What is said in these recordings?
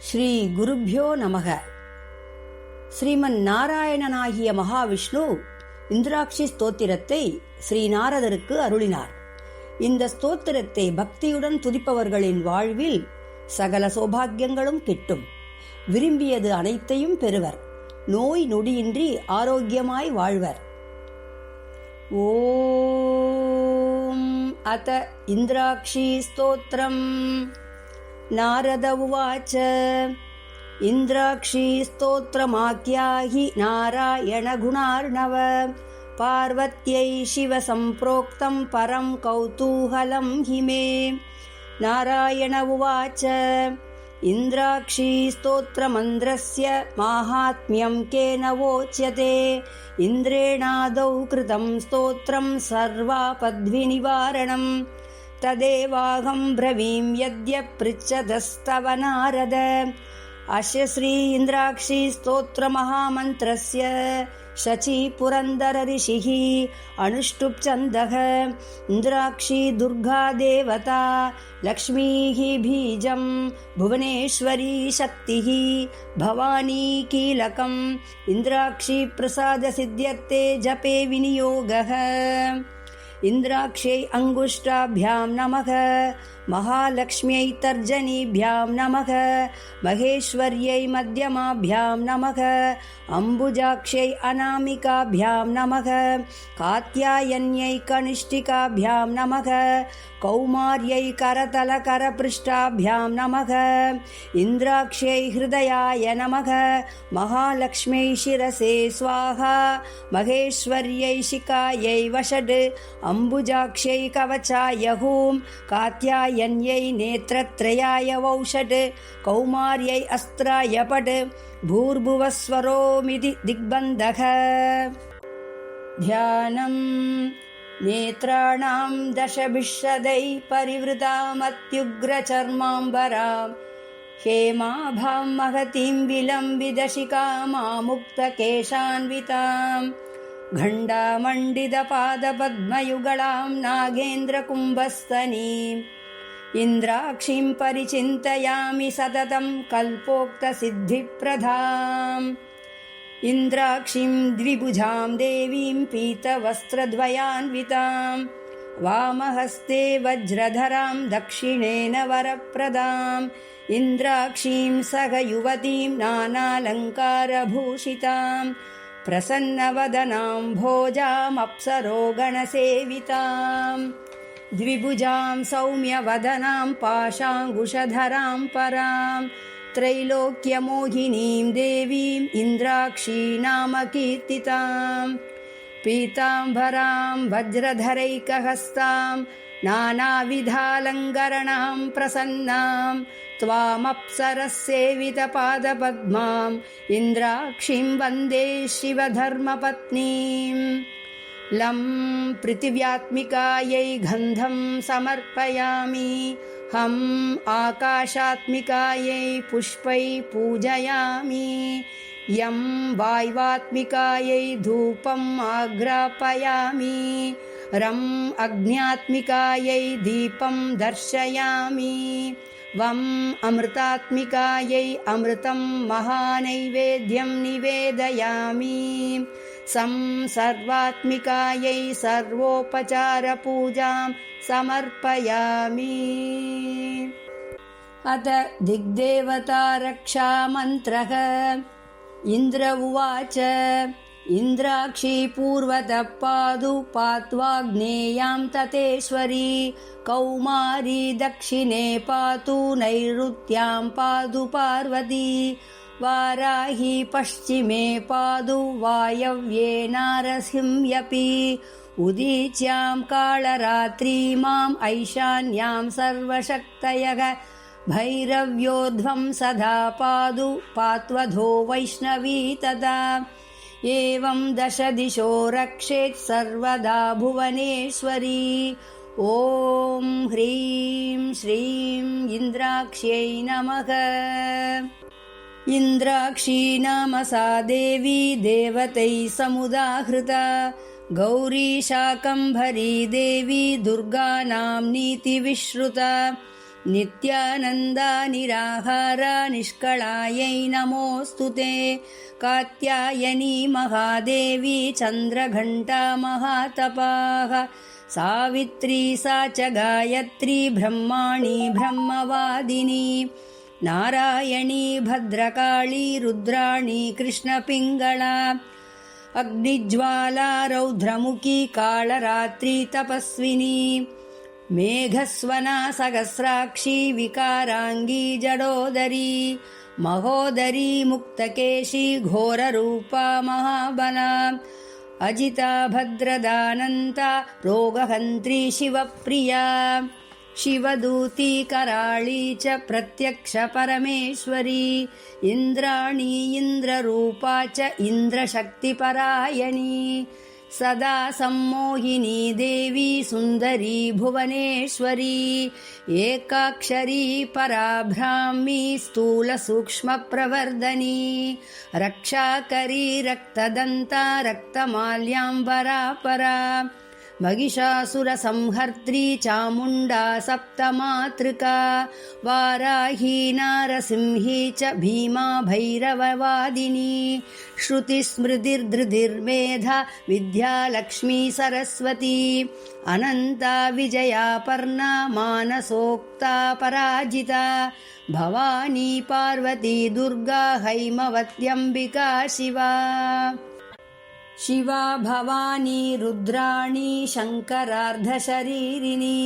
ஸ்ரீ குருப்யோ நமக. ஸ்ரீமன் நாராயணனாகிய மகாவிஷ்ணு இந்திராட்சி ஸ்தோத்திரத்தை ஸ்ரீ நாரதருக்கு அருளினார். இந்த ஸ்தோத்திரத்தை பக்தியுடன் துதிப்பவர்களின் வாழ்வில் சகல சௌபாகியங்களும் கிட்டும். விரும்பியது அனைத்தையும் பெறுவர். நோய் நொடியின்றி ஆரோக்கியமாய் வாழ்வர். ஓம் அத இந்திராட்சி ஸ்தோத்திரம். நாரத உவாச்ச இந்திராட்சி ஸ்தோத்திரமாக்யாஹி நாராயண குணார்ணவ பார்வத்யை சிவ சம்பிரோக்தம் பரம் கௌதூஹலம் ஹிமே. நாராயண உவாச்ச இந்திராட்சி ஸ்தோத்திரமந்திரஸ்ய மாஹாத்ம்யம் கேன வோச்யதே. இந்திரேணாதௌ கிருதம் ஸ்தோத்திரம் சர்வாபத்விநிவாரணம் ததேவாஹம் ப்ரவீம் யத்ய ப்ருச்சதஸ்தவ நாரத. அஸ்ய ஸ்ரீ இந்திராட்சி ஸ்தோத்திர மகாமந்திரஸ்ய சச்சி புரந்தர ரிஷிः அனுஷ்டுப் சந்தக. இந்திராட்சி துர்கா தேவதா லக்ஷ்மீः பீஜம் புவனேஸ்வரி சக்திः பவானி கீலகம். இந்திராட்சி பிரசாத சித்யர்த்தே ஜபே விநியோகः. இந்திராட்சை அங்குஷ்டாभ्यां நமக. மகாலக்ஷ்மியை தர்ஜனீभ्यां நமக. மகேஸ்வர்யை மத்யமாभ्यां நமக. அம்புஜாக்ஷை அநாமிகாभ्यां நமக. காத்யாயன்யை கனிஷ்டிகாभ्यां நமக. கௌமார்யை கரதலகரபிருஷ்டாभ्यां நமக. இந்திராக்ஷை ஹிருதயாய நமக. மகாலக்ஷ்மியை சிரசே ஸ்வாஹா. மகேஸ்வர்யை சிகாயை வஷட். அம்புஜாக்ஷை கவச்சாய ஹூம். காத்யாயன்யை நேத்ரத்ரயாய வௌஷட். கௌமார்யை அஸ்த்ராய பட். பூர்புவஸ்வரோமிதி திக்பந்தக. தியானம் நேத்ராணாம் தசபிஷதை பரிவ்ருதாமத்யுக்ரசர்மாம்பராம் ஹேமாபாம் மகதீம் விலம்பிதசிகாமாமுக்தகேஷான்விதாம் கண்டாமண்டிதபாதபத்மயுகளாம் நாகேந்திரகும்பஸ்தனீம். இந்திராட்சிம் பரிசிந்தயாமி சததம் கல்போக்தசித்திப்பிரதாம். இந்திராட்சிம் த்விபுஜாம் தேவீம் பீதவஸ்திரத்வயான்விதாம் வாமஹஸ்தே வஜ்ரதராம் தக்ஷிணேன வரப்பிரதாம். இந்திராட்சிம் சகயுவதீம் நானாலங்காரபூஷிதாம் பிரசன்னவதனாம் போஜாம் அப்சரோகணசேவிதாம். த்விபுஜாம் சௌமியவதனாம் பாஷாங்குஷதராம் பராம் த்ரைலோக்யமோகினீம் தேவீம் இந்திராட்சி நாம கீர்த்திதாம். பீதாம்பராம் வஜ்ரதரைகஹஸ்தாம் நானாவிதாலங்கரணாம் பிரசன்னாம் த்வாமப்சரசேவிதபாதபத்மாம் இந்திராட்சிம் வந்தே சிவதர்மபத்னீம். லம் பிருத்திவ்யாத்மிகாயை கந்தம் சமர்ப்பயாமி. ஹம் ஆகாஷாத்மிகாயை புஷ்பை பூஜயாமி. யம் வாய்வாத்மிகாயை தூபம் ஆக்ராபயாமி. ரம் அக்ஞாத்மிகாயை தீபம் தர்ஷயாமி. வம் அமிர்தாத்மிகாயை அமிர்தம் மகாநைவேத்யம் நிவேதயாமி. சம் சர்வாத்மிகாயை சர்வோபசார பூஜாம் சமர்ப்பயாமி. அத திக்தேவதா ரக்ஷா மந்த்ரः. இந்திர உவாச்ச இந்திராட்சி பூர்வதः பாது பாத்வாக்னேயாம் ததேஸ்வரி. கௌமாரி தக்ஷிணே பாது நைருத்யாம் பாது பார்வதி. வாராஹி பஷ்சிமே பாது வாயவ்யே நாரசிம்யபி. உதீச்யாம் காளராத்ரீமாம் ஐஷான்யாம் சர்வசக்தயः. भैरव्योध्वं सदा पादु पात्वधो वैष्णवी तदा. एवं दश दिशो रक्षेत् सर्वदा भुवनेश्वरी. ॐ ह्रीं श्रीं इन्द्राक्ष्यै नमः. इन्द्राक्षी नाम सा देवी देवतैः समुदाहृता. गौरी शाकम्भरी देवी दुर्गा नाम्नीति विश्रुता. नित्यानन्दा निराहारा निष्कळायै नमोऽस्तु ते। कात्यायनी महादेवी चन्द्रघण्टा महातपाः सावित्री सा च गायत्री ब्रह्माणी ब्रह्मवादिनी नारायणी भद्रकाली रुद्राणी कृष्णपिङ्गळा अग्निज्वाला रौद्रमुखी कालरात्रि तपस्विनी मेघस्वना सहस्राक्षी विकाराङ्गी जडोदरी महोदरी मुक्तकेशी घोररूपा महाबला अजिता भद्रदानन्ता रोगहन्त्री शिवप्रिया शिवदूती कराळी च प्रत्यक्ष परमेश्वरी इन्द्राणी इन्द्ररूपा च इन्द्रशक्तिपरायणी सदा सम्मोहिनी देवी सुन्दरी भुवनेश्वरी एकाक्षरी पराभ्रामी स्थूलसूक्ष्मप्रवर्धनी रक्षाकरी रक्तदन्ता रक्तमाल्यांबरा परा महिषासुरसंहर्त्री चामुण्डा सप्तमातृका वाराही नारसिंही च भीमा भैरववादिनी श्रुतिस्मृतिर्धृतिर्मेधा विद्यालक्ष्मी सरस्वती अनन्ता विजयापर्णा मानसोक्ता पराजिता भवानी पार्वती दुर्गा हैमवत्यम्बिका शिवा शिवा भवानी रुद्राणी शङ्करार्धशरीरिणी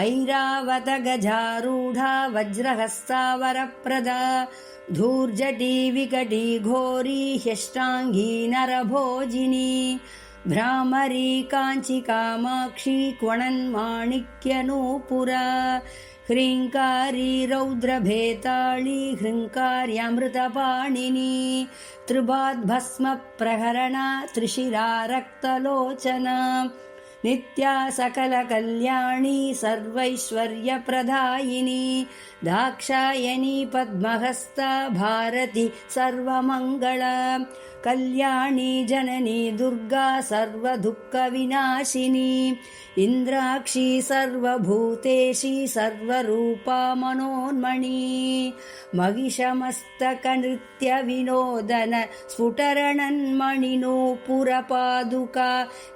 ऐरावत गजारूढा वज्रहस्ता वरप्रदा धूर्जटी विकटी घोरी ह्यष्टाङ्गी नरभोजिनी भ्रामरी काञ्ची कामाक्षी क्वणन्माणिक्यनूपुरा ह्रीङ्कारी रौद्रभेताळी ह्रीङ्कार्यामृतपाणिनी त्रिबाद्भस्मप्रहरणा त्रिशिरा रक्तलोचना नित्या सकलकल्याणी सर्वैश्वर्यप्रदायिनी दाक्षायणी पद्महस्ता भारती सर्वमङ्गला कल्याणी जननी दुर्गा सर्वदुःखविनाशिनी इन्द्राक्षी सर्वभूतेशी सर्वरूपा मनोन्मणी महिषमस्तकनृत्यविनोदन स्फुटरणन्मणिनूपुरपादुका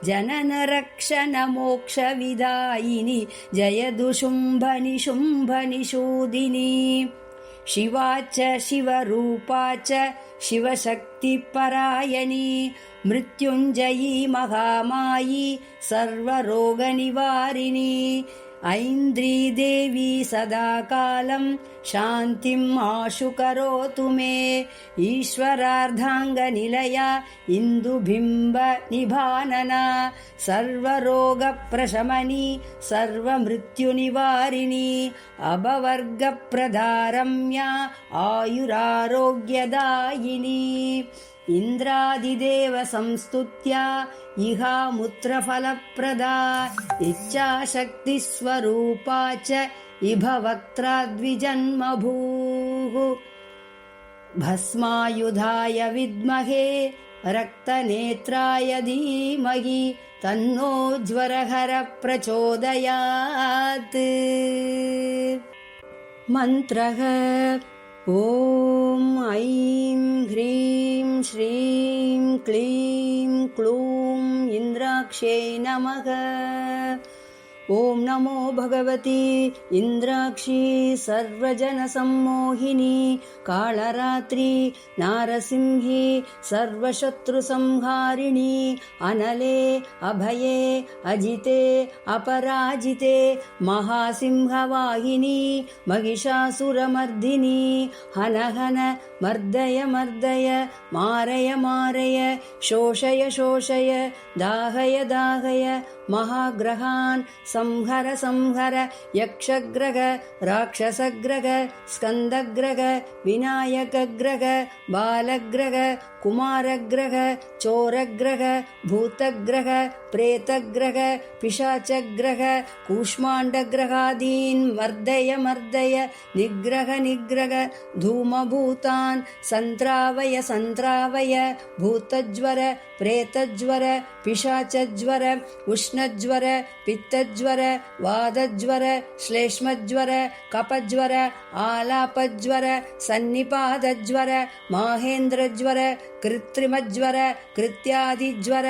जननरक्षणमोक्षविदायिनी जयदुशुम्भनिशुम्भनिषूदिनी शिवा च शिवरूपा च शिवशक्तिपरायणी मृत्युञ्जयी महामायी सर्वरोगनिवारिणी ऐन्द्री देवी सदा कालं शान्तिम् आशु करोतु मे ईश्वरार्धाङ्गनिलया इन्दुबिम्बनिभानना सर्वरोगप्रशमनी सर्वमृत्युनिवारिणी अभवर्गप्रदारम्या आयुरारोग्यदायिनी इन्द्रादिदेव संस्तुत्या इहामुत्रफलप्रदा इच्छाशक्तिस्वरूपा च इभवक्त्रा द्विजन्मभूः भस्मायुधाय विद्महे रक्तनेत्राय धीमहि तन्नो ज्वरहर प्रचोदयात् मन्त्रः ॐ ऐं ह्रीं श्रीं क्लीं क्लूं इन्द्राक्ष्यै नमः ॐ नमो भगवती इन्द्राक्षी सर्वजनसम्मोहिनी कालरात्रि नारसिंही सर्वशत्रुसंहारिणी अनले अभये अजिते अपराजिते महासिंहवाहिनी महिषासुरमर्दिनी हन हन मर्दय मर्दय मारय मारय शोषय शोषय दाहय दाहय महाग्रहान् संहर संहर यक्षग्रह राक्षसग्रह स्कन्दग्रह विनायकग्रह बालग्रह कुमारग्रह चोरग्रह भूतग्रह प्रेतग्रह पिशाचग्रह कूष्माण्डग्रहादीन् मर्दय मर्दय निग्रह निग्रह धूमभूतान् सन्त्रावय सन्त्रावय भूतज्वर प्रेतज्वर पिशाचज्वर उष्णज्वर पित्तज्वर वादज्वर श्लेष्मज्वर कपज्वर आलापज्वर सन्निपातज्वर माहेन्द्रज्वर कृत्रिमज्वर कृत्यादिज्वर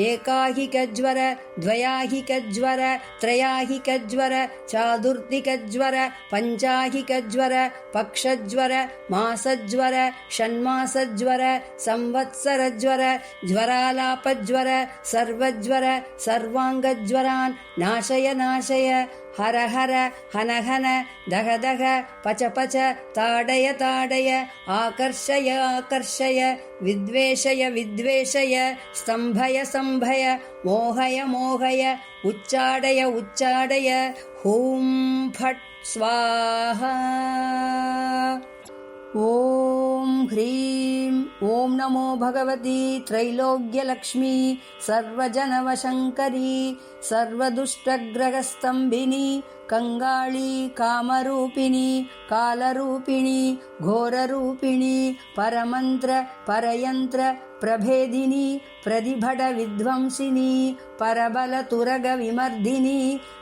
एकाहिकज्वर द्वयाहिकज्वर त्रयाहिकज्वर चातुर्दिकज्वर पञ्चाहिकज्वर पक्षज्वर मासज्वर षण्मासज्वर संवत्सरज्वर ज्वरालापज्वर सर्वज्वर सर्वाङ्गज्वरान् नाशय नाशय हर हर हन हन दह दह पच पच ताडय ताडय आकर्षय आकर्षय विद्वेषय विद्वेषय स्तम्भय स्तम्भय मोहय मोहय उच्चाडय उच्चाडय हूं फट् स्वाहा। ॐ ह्रीं ॐ नमो भगवती त्रैलोक्यलक्ष्मी सर्वजनवशङ्करी सर्वदुष्टग्रहस्तम्भिनी कंगाळी कामरूपिणी कालरूपिणी घोररूपिणी परमन्त्र परयन्त्र प्रभेदिनी प्रतिभट विध्वंसिनी परबलतुरग विमर्दिनी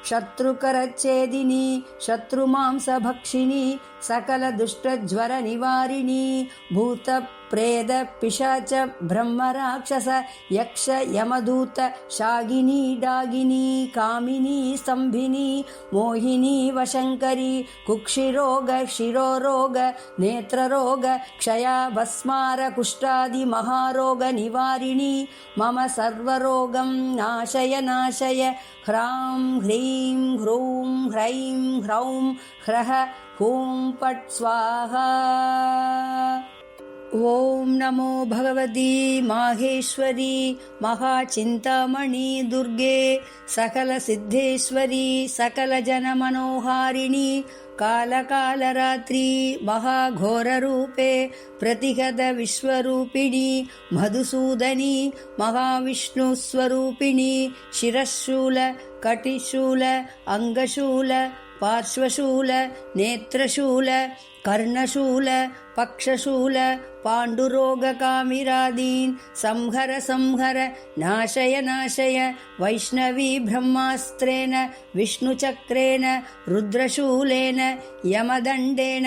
शत्रुकरच्छेदिनी शत्रुमांसभक्षिणी सकल दुष्टज्वर निवारिणी भूत प्रेत पिशाच ब्रह्मराक्षस यक्ष यमदूत शागिनी डागिनी कामिनी स्तंभिनी मोहिनी वशंकरी कुक्षिरोग शिरोरोग नेत्ररोग क्षया भस्मार कुष्ठादि महारोग निवारिणी मम सर्वरोगं नाशय नाशय ह्रां ह्रीं ह्रूं ह्रैं ह्रौं ह्रः हूं फट् स्वाहा। ॐ नमो भगवती माहेश्वरी महाचिन्तामणि दुर्गे सकलसिद्धेश्वरी सकलजनमनोहारिणी कालकालरात्रि महाघोररूपे प्रतिहत विश्वरूपिणी मधुसूदनी महाविष्णुस्वरूपिणी शिरशूल कटिशूल अङ्गशूल पार्श्वशूल नेत्रशूल कर्णशूल पक्षशूल पाण्डुरोगकामिरादीन् संहर संहर नाशय नाशय वैष्णवी ब्रह्मास्त्रेण विष्णुचक्रेण रुद्रशूलेन यमदण्डेन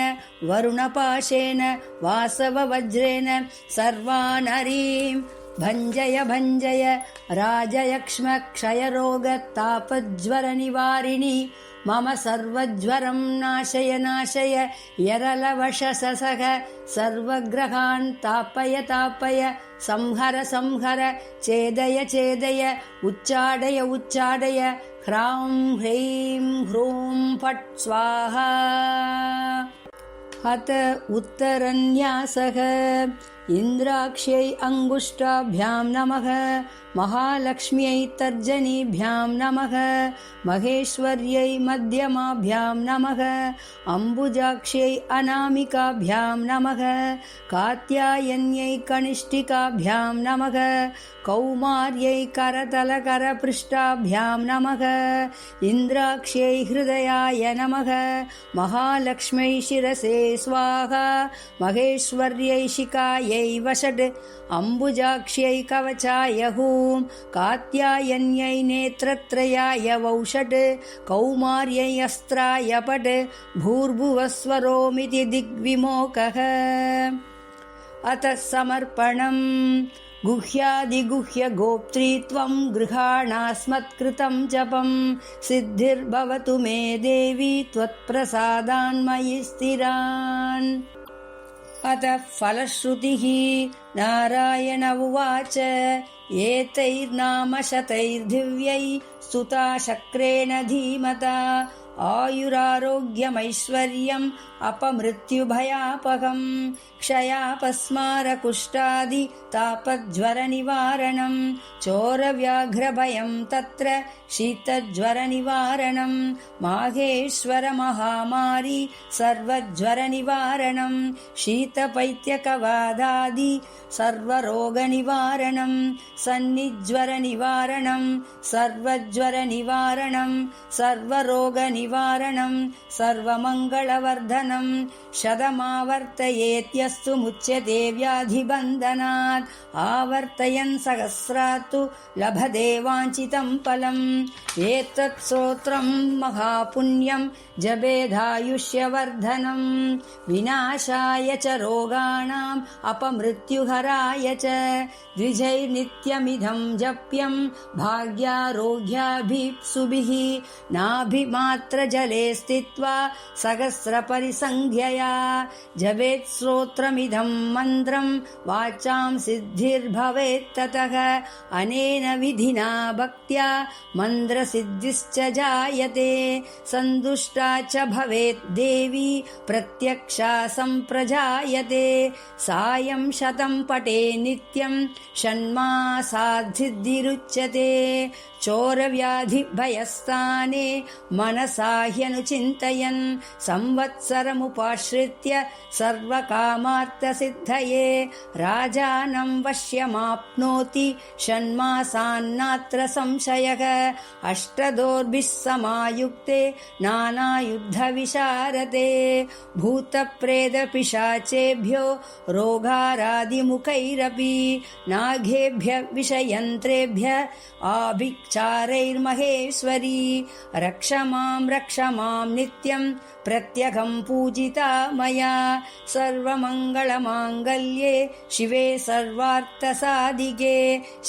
वरुणपाशेन वासववज्रेण सर्वान् हरीं भञ्जय भञ्जय राजयक्ष्म क्षयरोगतापज्वरनिवारिणी मम सर्वज्वरं नाशय नाशय यरलवशससः सर्वग्रहान् तापय तापय संहर संहर चेदय चेदय उच्चाडय उच्चाडय ह्रां ह्रीं ह्रूं फट् स्वाहा। हत उत्तरन्यासः इन्द्राक्ष्यै अङ्गुष्ठाभ्यां नमः महालक्ष्म्यै तर्जनीभ्यां नमः महेश्वर्यै मध्यमाभ्यां नमः अम्बुजाक्ष्यै अनामिकाभ्यां नमः कात्यायन्यै कनिष्ठिकाभ्यां नमः कौमार्यै करतलकरपृष्ठाभ्यां नमः इन्द्राक्ष्यै हृदयाय नमः महालक्ष्म्यै शिरसे स्वाहा महेश्वर्यै शिखायै वषट् अम्बुजाक्ष्यै कवचाय हूं कात्यायन्यै नेत्रत्रयाय वौषट् कौमार्यै अस्त्राय पट् भूर्भुवस्वरोमिति दिग्विमोकः। अतः समर्पणम् गुह्यादिगुह्य गोप्त्रीत्वं गृहाणास्मत्कृतं जपं सिद्धिर्भवतु मे देवी त्वत्प्रसादान्मयि स्थिरान्। अतः फलश्रुतिः नारायण उवाच एतैर्नाम शतैर्दिव्यै स्तुता शक्रेण धीमता आयुरारोग्यमैश्वर्यम् अपमृत्युभयापकम् क्षयापस्मारकुष्ठादि तापज्वरनिवारणम् चोरव्याघ्रभयम् तत्र शीतज्वरनिवारणम् माहेश्वरमहामारी सर्वज्वरनिवारणम् शीतपैत्यकवादादि सर्वरोगनिवारणम् सन्निज्वरनिवारणम् सर्वज्वरनिवारणम् सर्वरोगनिवारणम् सर्वमङ्गलवर्धनम् शतमावर्तयेत्यस्तु मुच्यते व्याधिबन्धनात् आवर्तयन् सहस्रात्तु लभते वाञ्छितम् फलम् एतत् स्तोत्रम् महापुण्यम् जपेदायुष्यवर्धनम् विनाशाय च रोगाणाम् अपमृत्युहराय च द्विजैर्नित्यमिदम् जप्यम् भाग्यारोग्याभिप्सुभिः नाभिमात्रजले स्थित्वा सहस्रपरिसङ्ख्यया जपेत् स्तोत्रमिदम् मन्त्रम् वाचाम् सिद्धिर्भवेत् ततः अनेन विधिना भक्त्या मन्त्रसिद्धिश्च जायते सन्तुष्टा च भवेत् देवी प्रत्यक्षा सम्प्रजायते सायं शतं पठे नित्यं षण्मासाद्धिरुच्यते चोरव्याधिभयस्थाने मनसा ह्यनुचिन्तयन् संवत्सरमुपाश्रित्य सर्वकामार्थसिद्धये राजानं वश्यमाप्नोति षण्मासान्नात्र संशयः अष्टदोर्भिः समायुक्ते नानायुद्धविशारदे भूतप्रेतपिशाचेभ्यो रोगारादिमुखैरपि नागेभ्य विषयन्त्रेभ्य आभिचारैर्महेश्वरी रक्ष मां नित्यं प्रत्यगं पूजिता मया सर्वमङ्गलमाङ्गल्ये शिवे सर्वार्थसाधिके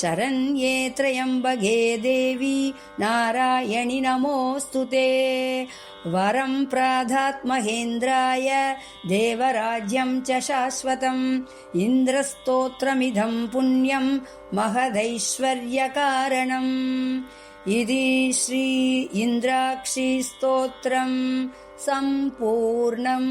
शरण्ये त्र्यम्बके देवी नारायणि नमोऽस्तुते वरं प्रददात् महेन्द्राय देवराज्यं च शाश्वतम् इन्द्रस्तोत्रमिदं पुण्यं महदैश्वर्यकारणम् इति श्री इन्द्राक्षी स्तोत्रम् सम्पूर्णम्।